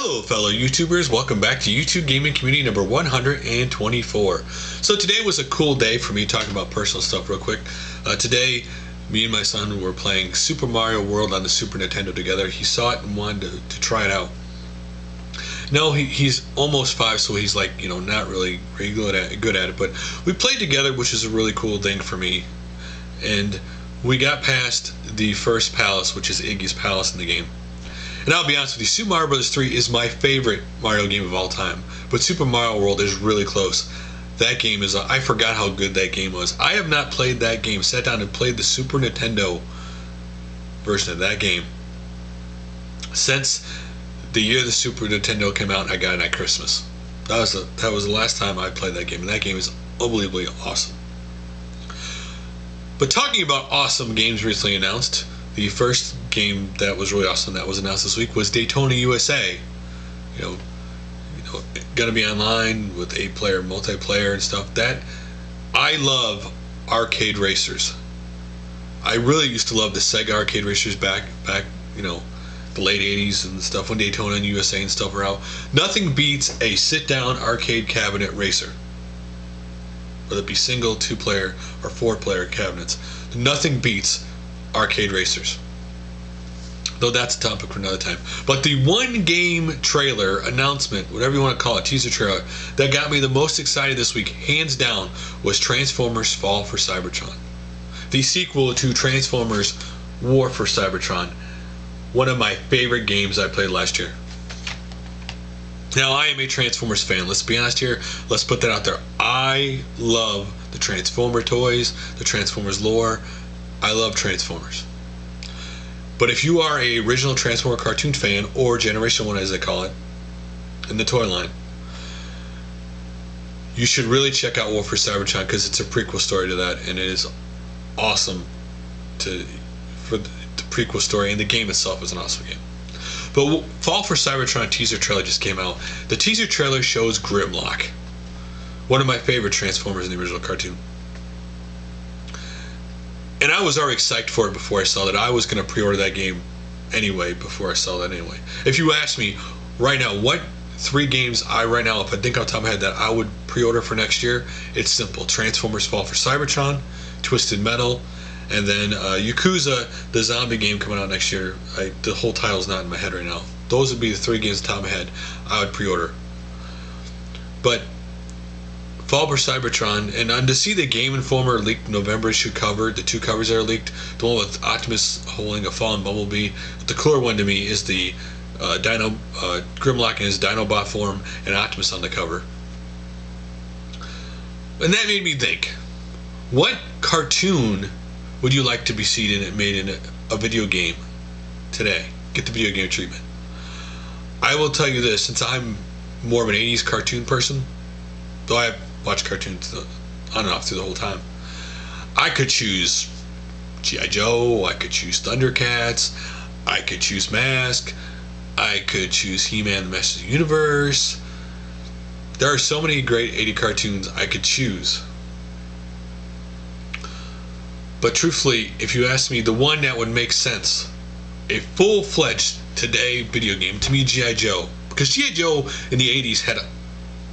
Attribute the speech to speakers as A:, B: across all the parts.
A: Hello fellow YouTubers, welcome back to YouTube Gaming Community number 124. So today was a cool day for me, talking about personal stuff real quick. Today, me and my son were playing Super Mario World on the Super Nintendo together. He saw it and wanted to try it out. No, he's almost 5, so he's like, not really good at it, but we played together, which is a really cool thing for me. And we got past the first palace, which is Iggy's Palace in the game. And I'll be honest with you, Super Mario Bros. 3 is my favorite Mario game of all time. But Super Mario World is really close. That game is, I forgot how good that game was. I have not played that game, sat down and played the Super Nintendo version of that game since the year the Super Nintendo came out and I got it at Christmas. That was the last time I played that game, and that game is unbelievably awesome. But talking about awesome games recently announced, the first game that was really awesome that was announced this week was Daytona USA. Gonna be online with 8-player multiplayer and stuff. That I love arcade racers. I really used to love the Sega arcade racers back the late 80s and stuff, when Daytona and USA and stuff were out. Nothing beats a sit-down arcade cabinet racer, whether it be single, 2-player, or 4-player cabinets. Nothing beats arcade racers. Though that's a topic for another time. But the one game trailer, announcement, whatever you want to call it, teaser trailer, that got me the most excited this week, hands down, was Transformers Fall for Cybertron. The sequel to Transformers War for Cybertron. One of my favorite games I played last year. Now, I am a Transformers fan. Let's be honest here. Let's put that out there. I love the Transformer toys, the Transformers lore. I love Transformers. But if you are a original Transformer cartoon fan, or Generation 1 as they call it, in the toy line, you should really check out War for Cybertron, because it's a prequel story to that, and it is awesome for the prequel story, and the game itself is an awesome game. But Fall for Cybertron teaser trailer just came out. The teaser trailer shows Grimlock, one of my favorite Transformers in the original cartoon. And I was already psyched for it before I saw that. I was going to pre-order that game anyway before I saw that anyway. If you ask me right now, what 3 games right now, if I think off the top of my head, that I would pre-order for next year, it's simple. Transformers Fall for Cybertron, Twisted Metal, and then Yakuza, the zombie game coming out next year. The whole title's not in my head right now. Those would be the 3 games off the top of my head I would pre-order. But Fall for Cybertron, and to see the Game Informer leaked November issue cover, the 2 covers that are leaked, the one with Optimus holding a fallen Bumblebee. The cooler one to me is the Grimlock in his Dinobot form and Optimus on the cover. And that made me think, what cartoon would you like to be seen in it made in a video game today? Get the video game treatment. I will tell you this, since I'm more of an 80s cartoon person, though I watch cartoons on and off through the whole time, I could choose G.I. Joe, I could choose Thundercats, I could choose Mask, I could choose He-Man the Masters of the Universe. There are so many great 80 cartoons I could choose. But truthfully, if you ask me, the one that would make sense, a full-fledged today video game, to me, G.I. Joe. Because G.I. Joe in the 80s had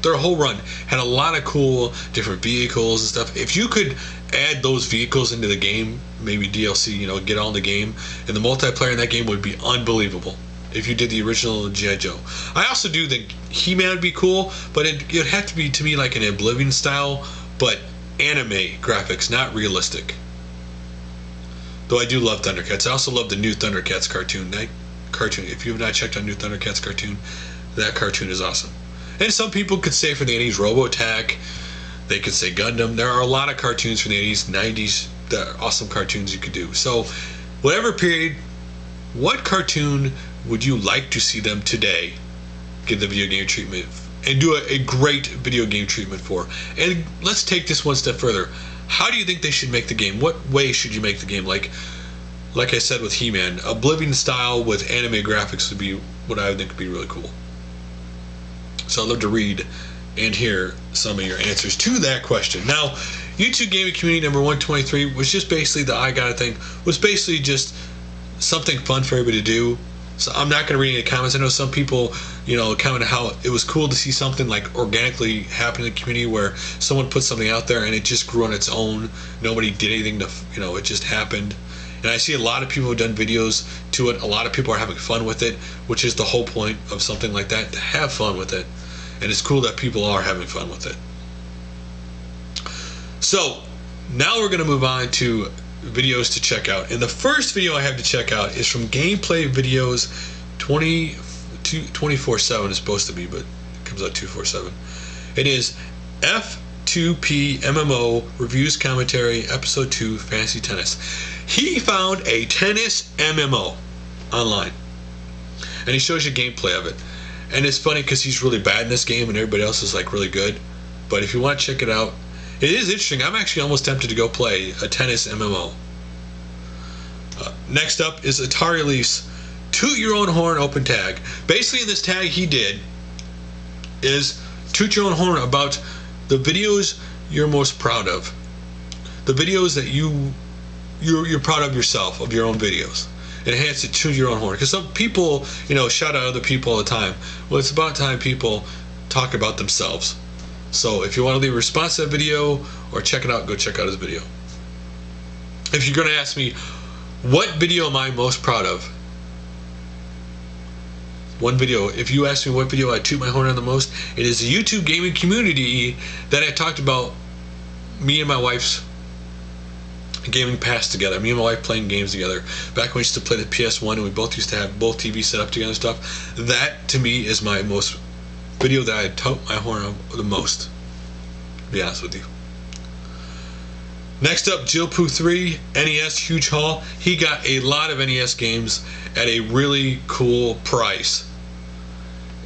A: their whole run had a lot of cool different vehicles and stuff. If you could add those vehicles into the game, maybe DLC, get on the game, and the multiplayer in that game would be unbelievable if you did the original G.I. Joe. I also do think He-Man would be cool, but it'd have to be, to me, like an Oblivion style, but anime graphics, not realistic. Though I do love Thundercats. I also love the new Thundercats cartoon. That cartoon, if you have not checked out new Thundercats cartoon, that cartoon is awesome. And some people could say for the 80s, Robotech, they could say Gundam. There are a lot of cartoons from the 80s, 90s that are awesome cartoons you could do. So, whatever period, what cartoon would you like to see them today get the video game treatment and do a great video game treatment for? And let's take this one step further. How do you think they should make the game? What way should you make the game? Like I said with He-Man, Oblivion style with anime graphics would be what I would think would be really cool. So I'd love to read and hear some of your answers to that question. Now, YouTube Gaming Community number 123 was just basically the I Got It thing, was basically just something fun for everybody to do, So I'm not going to read any comments. I know some people, commented how it was cool to see something like organically happen in the community where someone put something out there and it just grew on its own. Nobody did anything to, it just happened. And I see a lot of people who've done videos to it. A lot of people are having fun with it, which is the whole point of something like that, to have fun with it. And it's cool that people are having fun with it. So now we're going to move on to videos to check out. And the first video I have to check out is from Gameplay Videos 24/7 is supposed to be, but it comes out 247. It is F2P MMO Reviews Commentary Episode 2 Fantasy Tennis. He found a tennis MMO online, and he shows you gameplay of it. And it's funny because he's really bad in this game and everybody else is like really good. But if you want to check it out, it is interesting. I'm actually almost tempted to go play a tennis MMO. Next up is Atari Elise Toot Your Own Horn Open Tag. Basically, in this tag he did is toot your own horn about the videos you're most proud of. The videos that you're proud of yourself, of your own videos. And it has to toot your own horn. Because some people, shout out other people all the time. Well, it's about time people talk about themselves. So if you want to leave a response to that video or check it out, go check out his video. If you're going to ask me, what video am I most proud of? One video. If you ask me what video I toot my horn on the most, it is the YouTube gaming community that I talked about me and my wife's gaming past together. Me and my wife playing games together. Back when we used to play the PS1 and we both used to have both TVs set up together and stuff. That to me is my most video that I toot my horn on the most, to be honest with you. Next up, Jillpoo3 NES Huge Haul. He got a lot of NES games at a really cool price.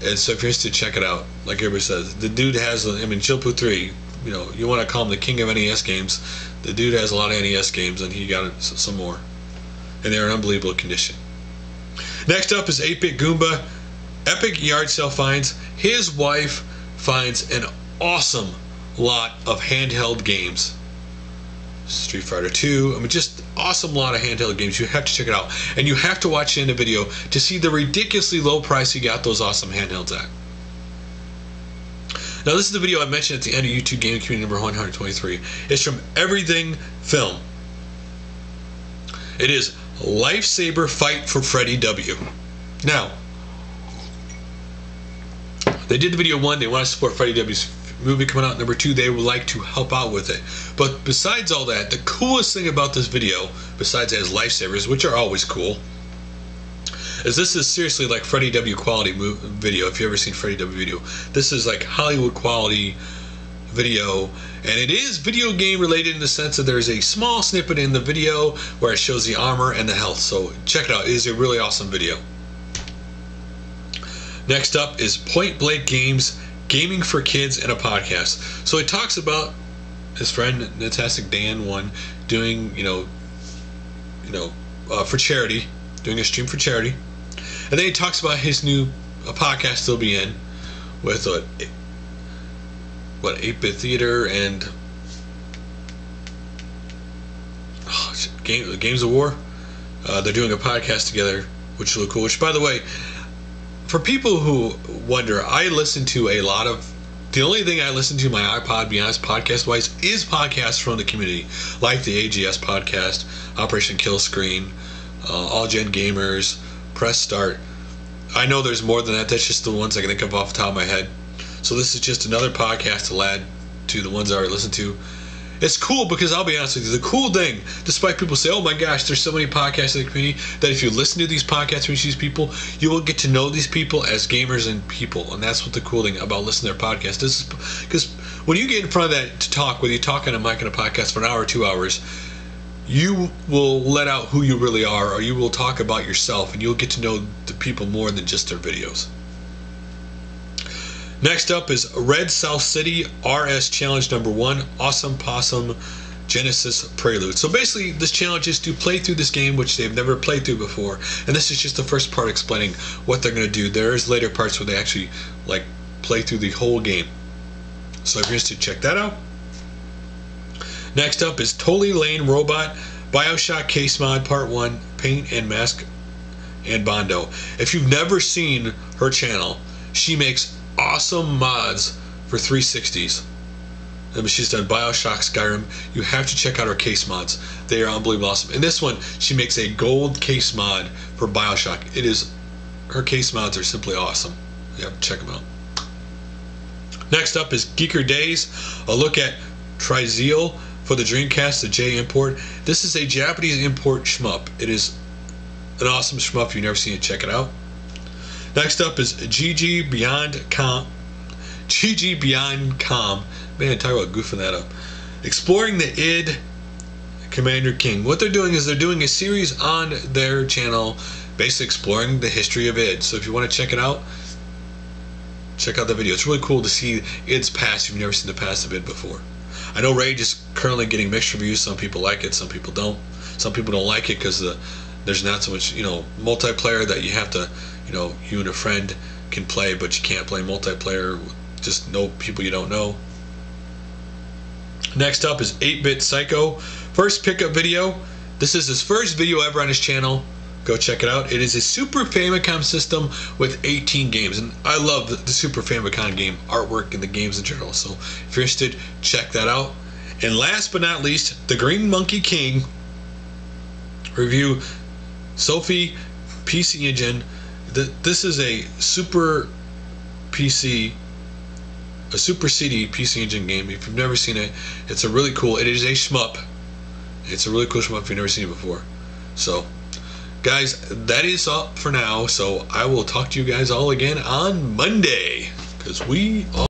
A: And so if you're interested, check it out. Like everybody says, the dude has, Jillpoo3, you want to call him the king of NES games. The dude has a lot of NES games and he got some more. And they're in unbelievable condition. Next up is 8-Bit Goomba. Epic Yard Sale Finds. His wife finds an awesome lot of handheld games. Street Fighter 2, just awesome lot of handheld games. You have to check it out. And you have to watch the end of the video to see the ridiculously low price he got those awesome handhelds at. Now this is the video I mentioned at the end of YouTube Gaming Community number 123. It's from Everything Film. It is Lifesaver Fight for Freddy W. Now, they did the video 1, they want to support Freddy W's movie coming out. Number 2, they would like to help out with it. But besides all that, the coolest thing about this video, besides it has lifesavers, which are always cool, is this is seriously like Freddy W quality video. If you've ever seen Freddy W video, this is like Hollywood quality video, and it is video game related in the sense that there's a small snippet in the video where it shows the armor and the health. So check it out. It is a really awesome video. Next up is Point Blank Games, Gaming for Kids and a Podcast. So it talks about his friend Natastic Dan one doing for charity, doing a stream for charity, and then he talks about his new podcast he'll be in with 8-Bit Theater and Games of War. They're doing a podcast together, which is really cool. Which, by the way, for people who wonder, I listen to a lot of, the only thing I listen to my iPod, to be honest, podcast wise, is podcasts from the community, like the AGS podcast, Operation Kill Screen, All Gen Gamers, Press Start. I know there's more than that. That's just the ones I can think of off the top of my head. So this is just another podcast to add to the ones I already listen to. It's cool because I'll be honest with you, the cool thing, despite people say, oh my gosh, there's so many podcasts in the community, that if you listen to these podcasts with these people, you will get to know these people as gamers and people. And that's what the cool thing about listening to their podcast is, because when you get in front of that to talk, whether you talk on a mic and a podcast for an hour or 2 hours, you will let out who you really are, or you will talk about yourself, and you'll get to know the people more than just their videos. Next up is Red South City RS Challenge number 1, Awesome Possum Genesis Prelude. So basically, this challenge is to play through this game, which they've never played through before. And this is just the first part explaining what they're going to do. There is later parts where they actually play through the whole game. So if you're interested, check that out. Next up is Totally Lane Robot, Bioshock Case Mod Part 1, Paint and Mask and Bondo. If you've never seen her channel, she makes awesome mods for 360s. I mean, she's done BioShock, Skyrim. You have to check out her case mods. They are unbelievably awesome. In this one, she makes a gold case mod for BioShock. Her case mods are simply awesome. Yeah, check them out. Next up is Geeker Days, a look at Trizeal for the Dreamcast, the J import. This is a Japanese import shmup. It is an awesome shmup. If you've never seen it, check it out. Next up is GG Beyond Com. GG Beyond Com. Man, talk about goofing that up. Exploring the id Commander King. What they're doing is they're doing a series on their channel basically exploring the history of id. So if you want to check it out, check out the video. It's really cool to see id's past if you've never seen the past of id before. I know Rage is currently getting mixed reviews. Some people like it, some people don't. Some people don't like it because there's not so much, multiplayer that you have to, you and a friend can play, but you can't play multiplayer with just people you don't know. Next up is 8-Bit Psycho. First pickup video. This is his first video ever on his channel. Go check it out. It is a Super Famicom system with 18 games, and I love the Super Famicom game artwork and the games in general. So if you're interested, check that out. And last but not least, the Green Monkey King review Sophie PC Engine. This is a Super CD PC Engine game. If you've never seen it, it's a really cool. It is a shmup. It's a really cool shmup if you've never seen it before. So, guys, that is all for now. So I will talk to you guys all again on Monday, because we all